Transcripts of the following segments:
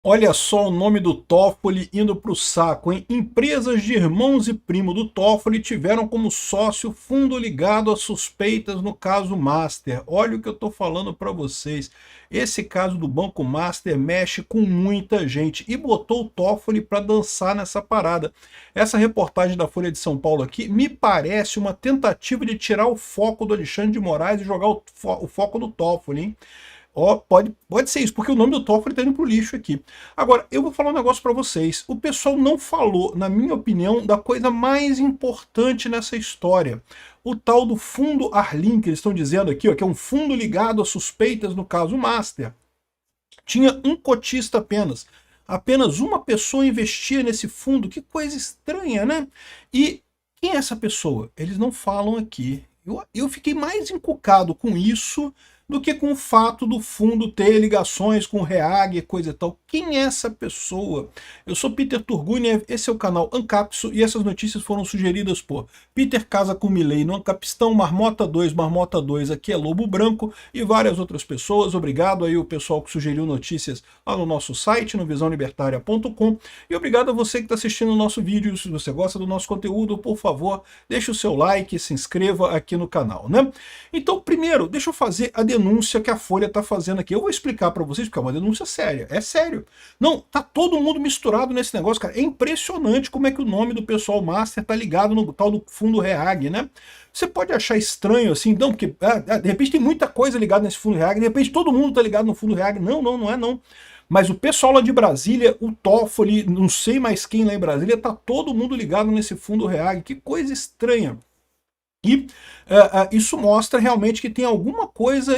Olha só o nome do Toffoli indo para o saco, hein? Empresas de irmãos e primo do Toffoli tiveram como sócio fundo ligado a suspeitas no caso Master. Olha o que eu estou falando para vocês. Esse caso do Banco Master mexe com muita gente e botou o Toffoli para dançar nessa parada. Essa reportagem da Folha de São Paulo aqui me parece uma tentativa de tirar o foco do Alexandre de Moraes e jogar o foco do Toffoli, hein? Ó, pode ser isso, porque o nome do Toffoli está indo pro lixo aqui. Agora, eu vou falar um negócio para vocês. O pessoal não falou, na minha opinião, da coisa mais importante nessa história. O tal do fundo Arlim, que eles estão dizendo aqui, ó, que é um fundo ligado a suspeitas no caso Master. Tinha um cotista apenas. Apenas uma pessoa investia nesse fundo. Que coisa estranha, né? E quem é essa pessoa? Eles não falam aqui. Eu fiquei mais encucado com isso do que com o fato do fundo ter ligações com o REAG e coisa e tal. Quem é essa pessoa? Eu sou Peter Turguniev, esse é o canal Ancapso e essas notícias foram sugeridas por Peter Casa com Milei no Ancapistão, Marmota 2, aqui é Lobo Branco e várias outras pessoas. Obrigado aí o pessoal que sugeriu notícias lá no nosso site, no visãolibertaria.com, e obrigado a você que está assistindo o nosso vídeo. Se você gosta do nosso conteúdo, por favor, deixe o seu like, se inscreva aqui no canal, né? Então, primeiro, deixa eu fazer a denúncia que a Folha está fazendo aqui. Eu vou explicar para vocês, porque é uma denúncia séria. É sério. Não, tá todo mundo misturado nesse negócio, cara. É impressionante como é que o nome do pessoal Master tá ligado no tal do fundo REAG, né? Você pode achar estranho assim, não, porque de repente tem muita coisa ligada nesse fundo REAG, de repente todo mundo tá ligado no fundo REAG. Não, não, não é não. Mas o pessoal lá de Brasília, o Toffoli, não sei mais quem lá em Brasília, tá todo mundo ligado nesse fundo REAG. Que coisa estranha. E isso mostra realmente que tem alguma coisa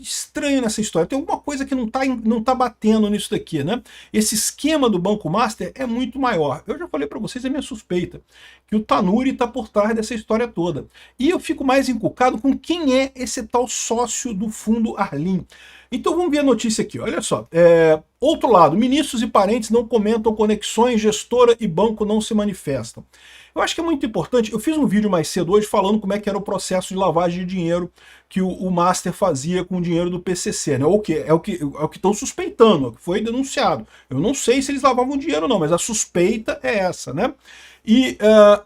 estranha nessa história, tem alguma coisa que não tá batendo nisso daqui, né? Esse esquema do Banco Master é muito maior. Eu já falei para vocês, é minha suspeita, que o Tanuri está por trás dessa história toda. E eu fico mais encucado com quem é esse tal sócio do fundo Arlim. Então vamos ver a notícia aqui, olha só. Outro lado, ministros e parentes não comentam conexões, gestora e banco não se manifestam. Eu acho que é muito importante, eu fiz um vídeo mais cedo hoje falando como é que era o processo de lavagem de dinheiro que o Master fazia com o dinheiro do PCC, né? É o que estão suspeitando, é o que foi denunciado. Eu não sei se eles lavavam dinheiro não, mas a suspeita é essa, né? E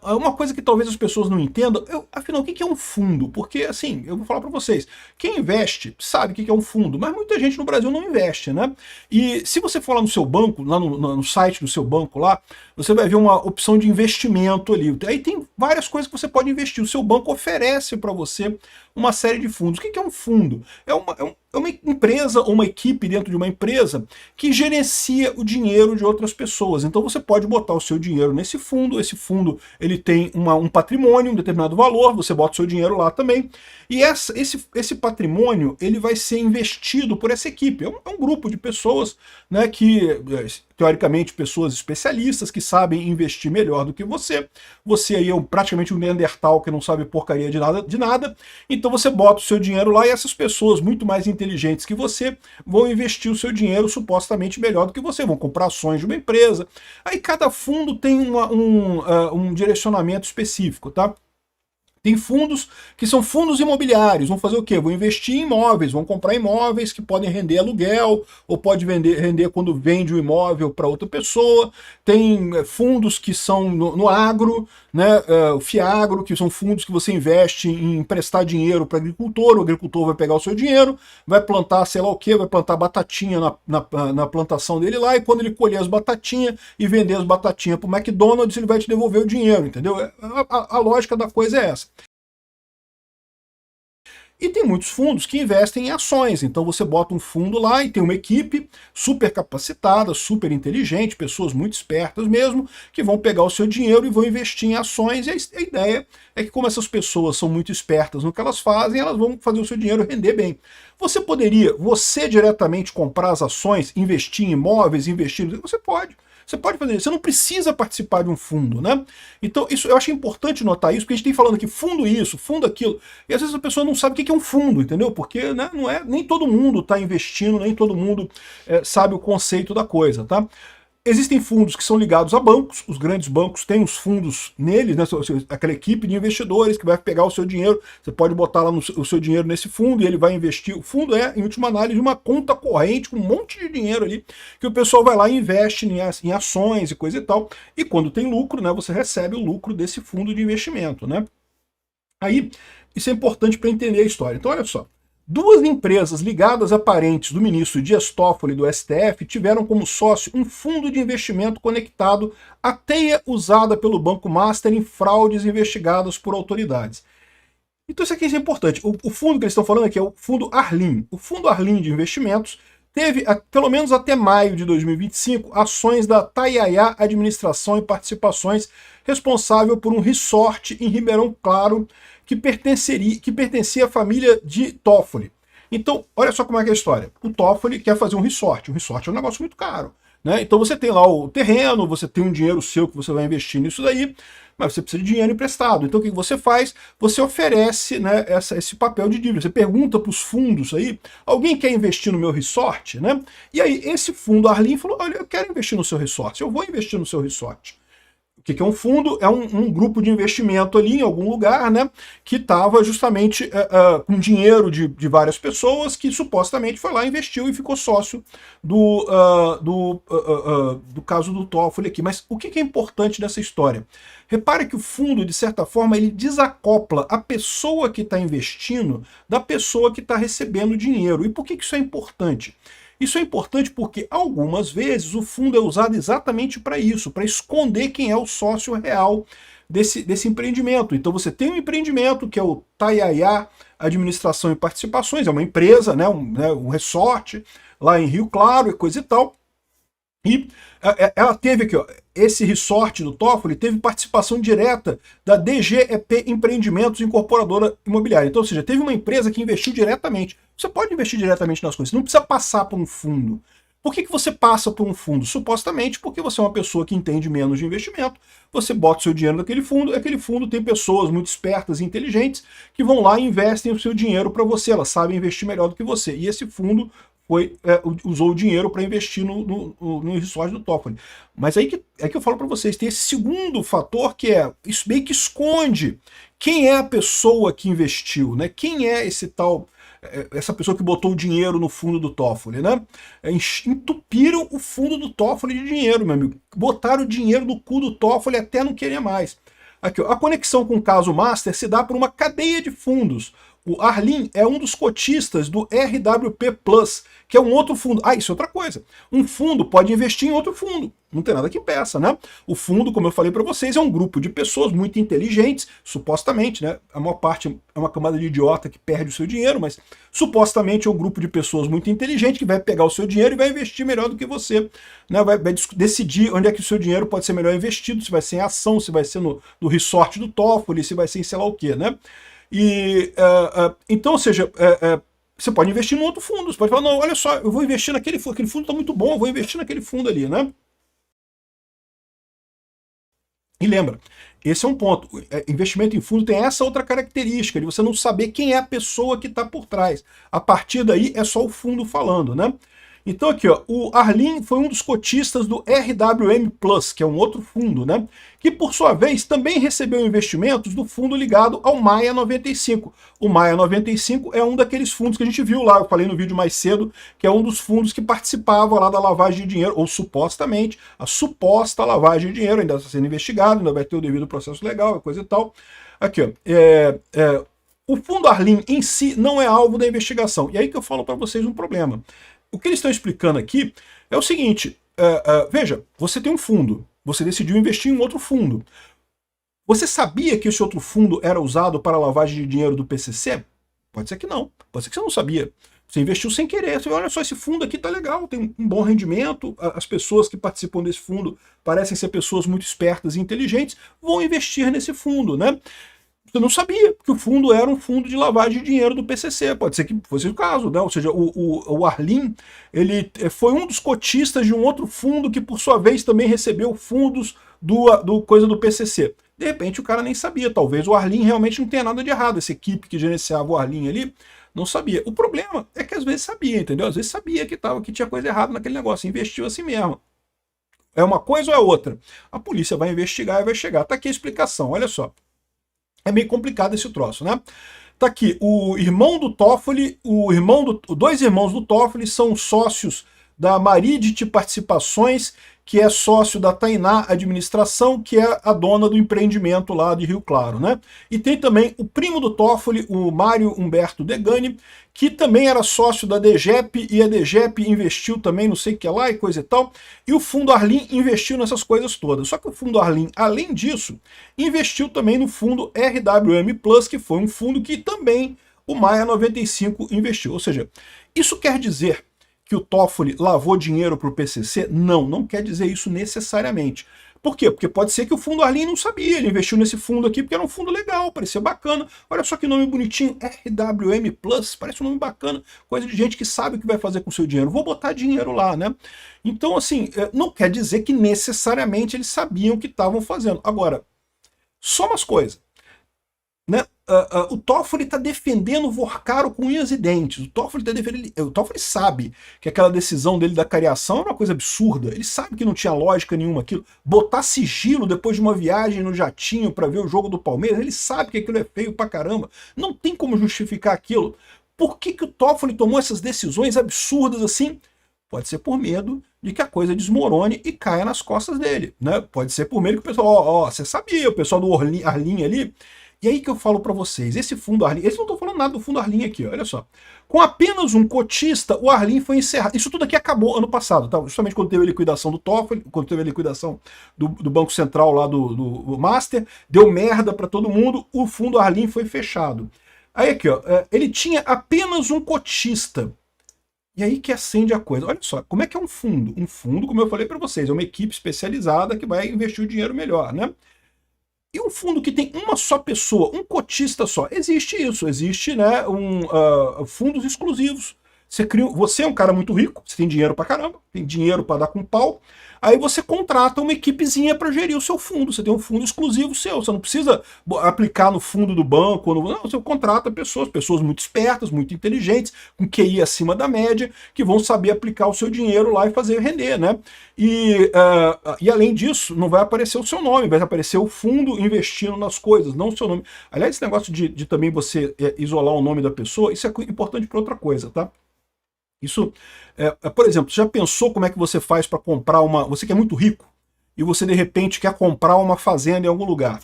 uma coisa que talvez as pessoas não entendam, afinal, o que é um fundo? Porque, assim, eu vou falar para vocês, quem investe sabe o que é um fundo, mas muita gente no Brasil não investe, né? E se você for lá no seu banco, lá no site do seu banco lá, você vai ver uma opção de investimento ali. Aí tem várias coisas que você pode investir. O seu banco oferece para você uma série de fundos. O que é um fundo? É uma empresa ou uma equipe dentro de uma empresa que gerencia o dinheiro de outras pessoas. Então você pode botar o seu dinheiro nesse fundo, esse fundo ele tem um patrimônio, um determinado valor, você bota o seu dinheiro lá também, e esse patrimônio ele vai ser investido por essa equipe. É um grupo de pessoas, né, que teoricamente pessoas especialistas que sabem investir melhor do que você. Você aí é praticamente um Neandertal que não sabe porcaria de nada. Então você bota o seu dinheiro lá e essas pessoas muito mais inteligentes que você vão investir o seu dinheiro supostamente melhor do que você, vão comprar ações de uma empresa. Aí cada fundo tem um direcionamento específico, tá? Tem fundos que são fundos imobiliários, vão fazer o quê? Vão investir em imóveis, vão comprar imóveis que podem render aluguel, ou pode render quando vende o imóvel para outra pessoa. Tem fundos que são no agro, né? O FIAGRO, que são fundos que você investe em emprestar dinheiro para o agricultor vai pegar o seu dinheiro, vai plantar sei lá o que, vai plantar batatinha na plantação dele lá, e quando ele colher as batatinhas e vender as batatinhas para o McDonald's, ele vai te devolver o dinheiro, entendeu? A lógica da coisa é essa. E tem muitos fundos que investem em ações, então você bota um fundo lá e tem uma equipe super capacitada, super inteligente, pessoas muito espertas mesmo, que vão pegar o seu dinheiro e vão investir em ações, e a ideia é que como essas pessoas são muito espertas no que elas fazem, elas vão fazer o seu dinheiro render bem. Você diretamente comprar as ações, investir em imóveis, você pode. Você pode fazer isso, você não precisa participar de um fundo, né? Então, eu acho importante notar isso, porque a gente tem falando aqui fundo isso, fundo aquilo, e às vezes a pessoa não sabe o que é um fundo, entendeu? Porque né, nem todo mundo está investindo, nem todo mundo sabe o conceito da coisa, tá? Existem fundos que são ligados a bancos, os grandes bancos têm os fundos neles, né, aquela equipe de investidores que vai pegar o seu dinheiro, você pode botar lá o seu dinheiro nesse fundo e ele vai investir. O fundo é, em última análise, uma conta corrente com um monte de dinheiro ali, que o pessoal vai lá e investe em ações e coisa e tal, e quando tem lucro, né, você recebe o lucro desse fundo de investimento, né? Aí, isso é importante para entender a história. Então, olha só. Duas empresas ligadas a parentes do ministro Dias Toffoli do STF tiveram como sócio um fundo de investimento conectado à teia usada pelo Banco Master em fraudes investigadas por autoridades. Então isso aqui é importante. O fundo que eles estão falando aqui é o Fundo Arlim. O Fundo Arlim de Investimentos teve, pelo menos até maio de 2025, ações da Tayaya Administração e Participações, responsável por um resort em Ribeirão Claro, que pertencia à família de Toffoli. Então, olha só como é que é a história. O Toffoli quer fazer um resort. Um resort é um negócio muito caro, né? Então você tem lá o terreno, você tem um dinheiro seu que você vai investir nisso daí, mas você precisa de dinheiro emprestado. Então o que você faz? Você oferece, né, esse papel de dívida. Você pergunta para os fundos aí, alguém quer investir no meu resort? Né? E aí esse fundo Arlim falou, olha, eu quero investir no seu resort, eu vou investir no seu resort. O que é um fundo? É um grupo de investimento ali em algum lugar, né, que estava justamente com dinheiro de várias pessoas que supostamente foi lá, investiu e ficou sócio do caso do Toffoli aqui. Mas o que é importante dessa história? Repare que o fundo, de certa forma, ele desacopla a pessoa que está investindo da pessoa que está recebendo dinheiro. E por que isso é importante? Isso é importante porque algumas vezes o fundo é usado exatamente para isso, para esconder quem é o sócio real desse empreendimento. Então você tem um empreendimento que é o Tayaya Administração e Participações, é uma empresa, né, um resort lá em Rio Claro e coisa e tal. E ela teve aqui, ó, esse resort do Toffoli teve participação direta da DGEP Empreendimentos Incorporadora Imobiliária. Então, ou seja, teve uma empresa que investiu diretamente. Você pode investir diretamente nas coisas, você não precisa passar por um fundo. Por que você passa por um fundo? Supostamente porque você é uma pessoa que entende menos de investimento, você bota o seu dinheiro naquele fundo, e aquele fundo tem pessoas muito espertas e inteligentes que vão lá e investem o seu dinheiro para você, elas sabem investir melhor do que você. E esse fundo usou o dinheiro para investir no resort do Toffoli. Mas aí que eu falo para vocês, tem esse segundo fator que isso meio que esconde quem é a pessoa que investiu, né? Quem é essa pessoa que botou o dinheiro no fundo do Toffoli, né? Entupiram o fundo do Toffoli de dinheiro, meu amigo. Botaram o dinheiro no cu do Toffoli até não querer mais. Aqui, ó, a conexão com o caso Master se dá por uma cadeia de fundos. O Arlim é um dos cotistas do RWP Plus, que é um outro fundo. Ah, isso é outra coisa. Um fundo pode investir em outro fundo. Não tem nada que impeça, né? O fundo, como eu falei para vocês, é um grupo de pessoas muito inteligentes, supostamente, né? A maior parte é uma camada de idiota que perde o seu dinheiro, mas supostamente é um grupo de pessoas muito inteligentes que vai pegar o seu dinheiro e vai investir melhor do que você, né? Vai decidir onde é que o seu dinheiro pode ser melhor investido, se vai ser em ação, se vai ser no resort do Toffoli, se vai ser em sei lá o quê, né? Então, ou seja, você pode investir em outro fundo, você pode falar, não, olha só, eu vou investir naquele fundo, aquele fundo está muito bom, eu vou investir naquele fundo ali, né? E lembra, esse é um ponto, investimento em fundo tem essa outra característica, de você não saber quem é a pessoa que está por trás. A partir daí é só o fundo falando, né? Então aqui, ó, o Arlim foi um dos cotistas do RWM Plus, que é um outro fundo, né? Que por sua vez também recebeu investimentos do fundo ligado ao Maia 95. O Maia 95 é um daqueles fundos que a gente viu lá, eu falei no vídeo mais cedo, que é um dos fundos que participava lá da lavagem de dinheiro, ou supostamente, a suposta lavagem de dinheiro, ainda está sendo investigado, ainda vai ter o devido processo legal, coisa e tal. Aqui, ó, o fundo Arlim em si não é alvo da investigação. E aí que eu falo para vocês um problema. O que eles estão explicando aqui é o seguinte, veja, você tem um fundo, você decidiu investir em um outro fundo. Você sabia que esse outro fundo era usado para a lavagem de dinheiro do PCC? Pode ser que não, pode ser que você não sabia. Você investiu sem querer, você olha só, esse fundo aqui tá legal, tem um bom rendimento, as pessoas que participam desse fundo parecem ser pessoas muito espertas e inteligentes, vão investir nesse fundo, né? Você não sabia que o fundo era um fundo de lavagem de dinheiro do PCC, pode ser que fosse o caso, né? Ou seja, o Arlim, ele foi um dos cotistas de um outro fundo que, por sua vez, também recebeu fundos do coisa do PCC. De repente, o cara nem sabia, talvez o Arlim realmente não tenha nada de errado, essa equipe que gerenciava o Arlim ali, não sabia. O problema é que às vezes sabia, entendeu? Às vezes sabia que tinha coisa errada naquele negócio, investiu assim mesmo. É uma coisa ou é outra? A polícia vai investigar e vai chegar. Tá aqui a explicação, olha só. É meio complicado esse troço, né? Tá aqui, o irmão do Toffoli, dois irmãos do Toffoli são sócios da Maridit Participações, que é sócio da Tainá Administração, que é a dona do empreendimento lá de Rio Claro, né? E tem também o primo do Toffoli, o Mário Humberto Degani, que também era sócio da DGEP, e a DGEP investiu também não sei o que lá e coisa e tal, e o Fundo Arlim investiu nessas coisas todas. Só que o Fundo Arlim, além disso, investiu também no fundo RWM Plus, que foi um fundo que também o Maia 95 investiu. Ou seja, isso quer dizer que o Toffoli lavou dinheiro para o PCC? Não, não quer dizer isso necessariamente. Por quê? Porque pode ser que o fundo Arlim não sabia, ele investiu nesse fundo aqui porque era um fundo legal, parecia bacana. Olha só que nome bonitinho, RWM Plus, parece um nome bacana, coisa de gente que sabe o que vai fazer com o seu dinheiro. Vou botar dinheiro lá, né? Então, assim, não quer dizer que necessariamente eles sabiam o que estavam fazendo. Agora, só umas coisas, né? O Toffoli está defendendo o Vorcaro com unhas e dentes. O Toffoli sabe que aquela decisão dele da cariação é uma coisa absurda. Ele sabe que não tinha lógica nenhuma aquilo. Botar sigilo depois de uma viagem no jatinho para ver o jogo do Palmeiras, ele sabe que aquilo é feio pra caramba. Não tem como justificar aquilo. Por que o Toffoli tomou essas decisões absurdas assim? Pode ser por medo de que a coisa desmorone e caia nas costas dele, né? Pode ser por medo que o pessoal, você sabia, o pessoal do Arlim ali. E aí que eu falo para vocês, esse fundo Arlim, eles não estão falando nada do fundo Arlim aqui, olha só. Com apenas um cotista, o Arlim foi encerrado. Isso tudo aqui acabou ano passado, tá? Justamente quando teve a liquidação do Toffoli, quando teve a liquidação do Banco Central lá do Master, deu merda para todo mundo, o fundo Arlim foi fechado. Aí aqui, ó, ele tinha apenas um cotista. E aí que acende a coisa. Olha só, como é que é um fundo? Um fundo, como eu falei para vocês, é uma equipe especializada que vai investir o dinheiro melhor, né? E um fundo que tem uma só pessoa, um cotista só, existe isso, existe, né, fundos exclusivos. Você é um cara muito rico, você tem dinheiro pra caramba, tem dinheiro para dar com pau, aí você contrata uma equipezinha para gerir o seu fundo, você tem um fundo exclusivo seu, você não precisa aplicar no fundo do banco, não, você contrata pessoas muito espertas, muito inteligentes, com QI acima da média, que vão saber aplicar o seu dinheiro lá e fazer render, né? E além disso, não vai aparecer o seu nome, vai aparecer o fundo investindo nas coisas, não o seu nome. Aliás, esse negócio de também você isolar o nome da pessoa, isso é importante para outra coisa, tá? Isso, por exemplo, já pensou como é que você faz para comprar você que é muito rico, e você de repente quer comprar uma fazenda em algum lugar.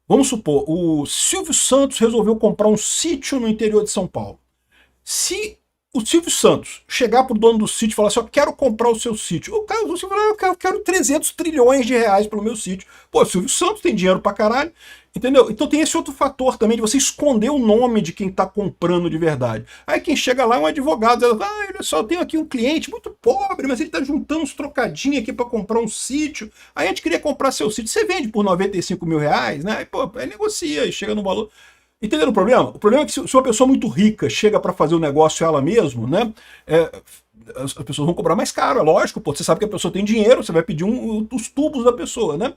Vamos supor, o Silvio Santos resolveu comprar um sítio no interior de São Paulo. Se o Silvio Santos chegar pro dono do sítio e falar assim, eu quero comprar o seu sítio. O cara, você fala, eu quero 300 trilhões de reais pelo meu sítio. Pô, o Silvio Santos tem dinheiro pra caralho, entendeu? Então tem esse outro fator também, de você esconder o nome de quem tá comprando de verdade. Aí quem chega lá é um advogado, ela fala, olha só, eu tenho aqui um cliente muito pobre, mas ele tá juntando uns trocadinhos aqui pra comprar um sítio. Aí a gente queria comprar seu sítio. Você vende por 95 mil reais, né? Aí, pô, aí negocia, aí chega no valor... Entendeu o problema? O problema é que se uma pessoa muito rica chega para fazer o negócio ela mesma, né? As pessoas vão cobrar mais caro, é lógico, pô, você sabe que a pessoa tem dinheiro, você vai pedir os tubos da pessoa, né?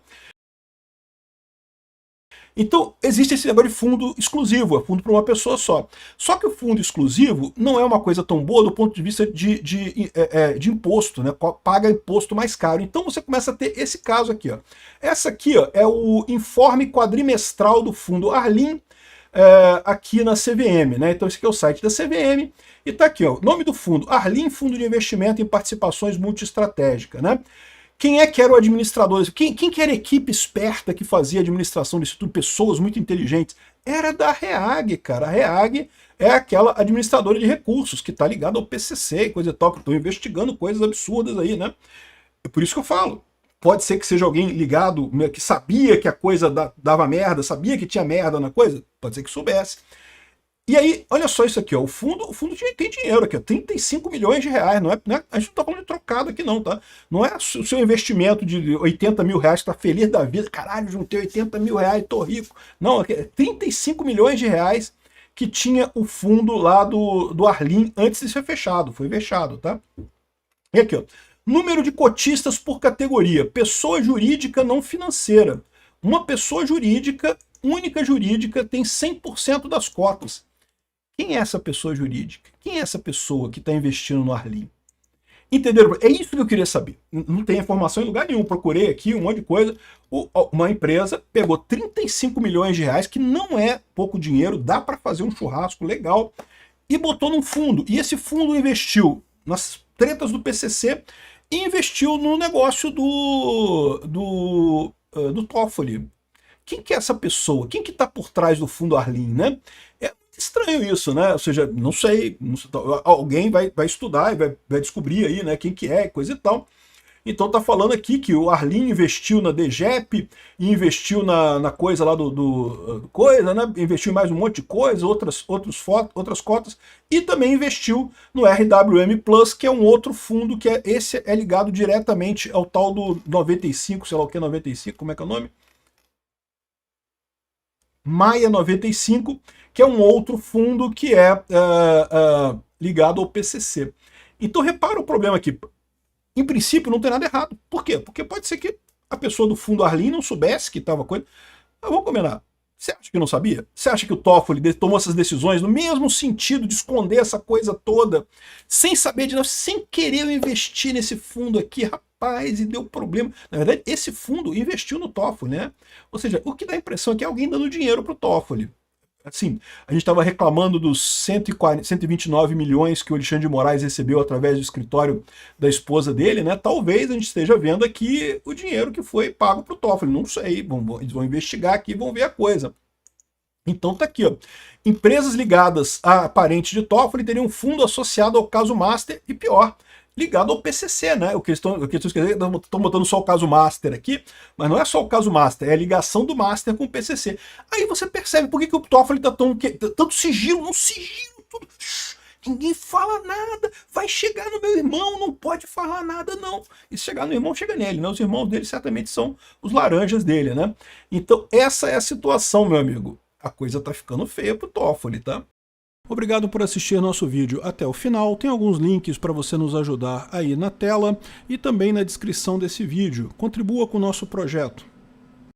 Então, existe esse negócio de fundo exclusivo, é fundo para uma pessoa só. Só que o fundo exclusivo não é uma coisa tão boa do ponto de vista de imposto, né? Paga imposto mais caro. Então você começa a ter esse caso aqui, ó. Essa aqui, ó, é o informe quadrimestral do fundo Arlim, aqui na CVM, né? Então esse aqui é o site da CVM, e tá aqui, ó, nome do fundo, Arlim Fundo de Investimento em Participações Multiestratégicas, né? Quem é que era o administrador? Quem que era a equipe esperta que fazia a administração disso tudo? Pessoas muito inteligentes. Era da REAG, cara. A REAG é aquela administradora de recursos que tá ligada ao PCC e coisa e tal, que estão investigando coisas absurdas aí, né? É por isso que eu falo. Pode ser que seja alguém ligado, que sabia que a coisa dava merda, sabia que tinha merda na coisa, pode ser que soubesse. E aí, olha só isso aqui, ó, o fundo tem dinheiro aqui, ó, 35 milhões de reais, não é, a gente não tá falando de trocado aqui não, tá? Não é o seu investimento de 80 mil reais que tá feliz da vida, caralho, juntei 80 mil reais, tô rico. Não, é 35 milhões de reais que tinha o fundo lá do Arlim antes de ser fechado, foi fechado, tá? E aqui, ó. Número de cotistas por categoria. Pessoa jurídica não financeira. Uma pessoa jurídica, única jurídica, tem 100% das cotas. Quem é essa pessoa jurídica? Quem é essa pessoa que está investindo no Arlim? Entenderam? É isso que eu queria saber. Não tem informação em lugar nenhum. Procurei aqui um monte de coisa. Uma empresa pegou 35 milhões de reais, que não é pouco dinheiro, dá para fazer um churrasco legal, e botou num fundo. E esse fundo investiu nas tretas do PCC e investiu no negócio do Toffoli. Quem que é essa pessoa? Quem que está por trás do fundo Arlim, né? É estranho isso, né? Ou seja, não sei, alguém vai estudar e vai descobrir aí, né, quem que é, coisa e tal. Então tá falando aqui que o Arlim investiu na DGEP, investiu na coisa lá do coisa, né? Investiu em mais um monte de coisa, outras cotas, e também investiu no RWM Plus, que é um outro fundo que esse é ligado diretamente ao tal do 95, sei lá o que, 95, como é que é o nome? Maia 95, que é um outro fundo que é ligado ao PCC. Então repara o problema aqui. Em princípio não tem nada errado. Por quê? Porque pode ser que a pessoa do fundo Arlim não soubesse que estava coisa. Mas vamos combinar. Você acha que não sabia? Você acha que o Toffoli tomou essas decisões no mesmo sentido de esconder essa coisa toda, sem saber de nada, sem querer investir nesse fundo aqui, rapaz, e deu problema. Na verdade, esse fundo investiu no Toffoli, né? Ou seja, o que dá a impressão é que é alguém dando dinheiro para o Toffoli. Assim, a gente estava reclamando dos 129 milhões que o Alexandre de Moraes recebeu através do escritório da esposa dele, né? Talvez a gente esteja vendo aqui o dinheiro que foi pago para o Toffoli. Não sei, eles vão investigar aqui e vão ver a coisa. Então tá aqui, ó. Empresas ligadas a parentes de Toffoli teriam um fundo associado ao caso Master e pior, ligado ao PCC, né? O que estão botando só o caso Master aqui, mas não é só o caso Master, é a ligação do Master com o PCC. Aí você percebe por que o Toffoli tá tanto sigilo, um sigilo, tudo. Ninguém fala nada, vai chegar no meu irmão, não pode falar nada não. E se chegar no irmão, chega nele, né? Os irmãos dele certamente são os laranjas dele, né? Então essa é a situação, meu amigo. A coisa tá ficando feia pro Toffoli, tá? Obrigado por assistir nosso vídeo até o final. Tem alguns links para você nos ajudar aí na tela e também na descrição desse vídeo. Contribua com o nosso projeto.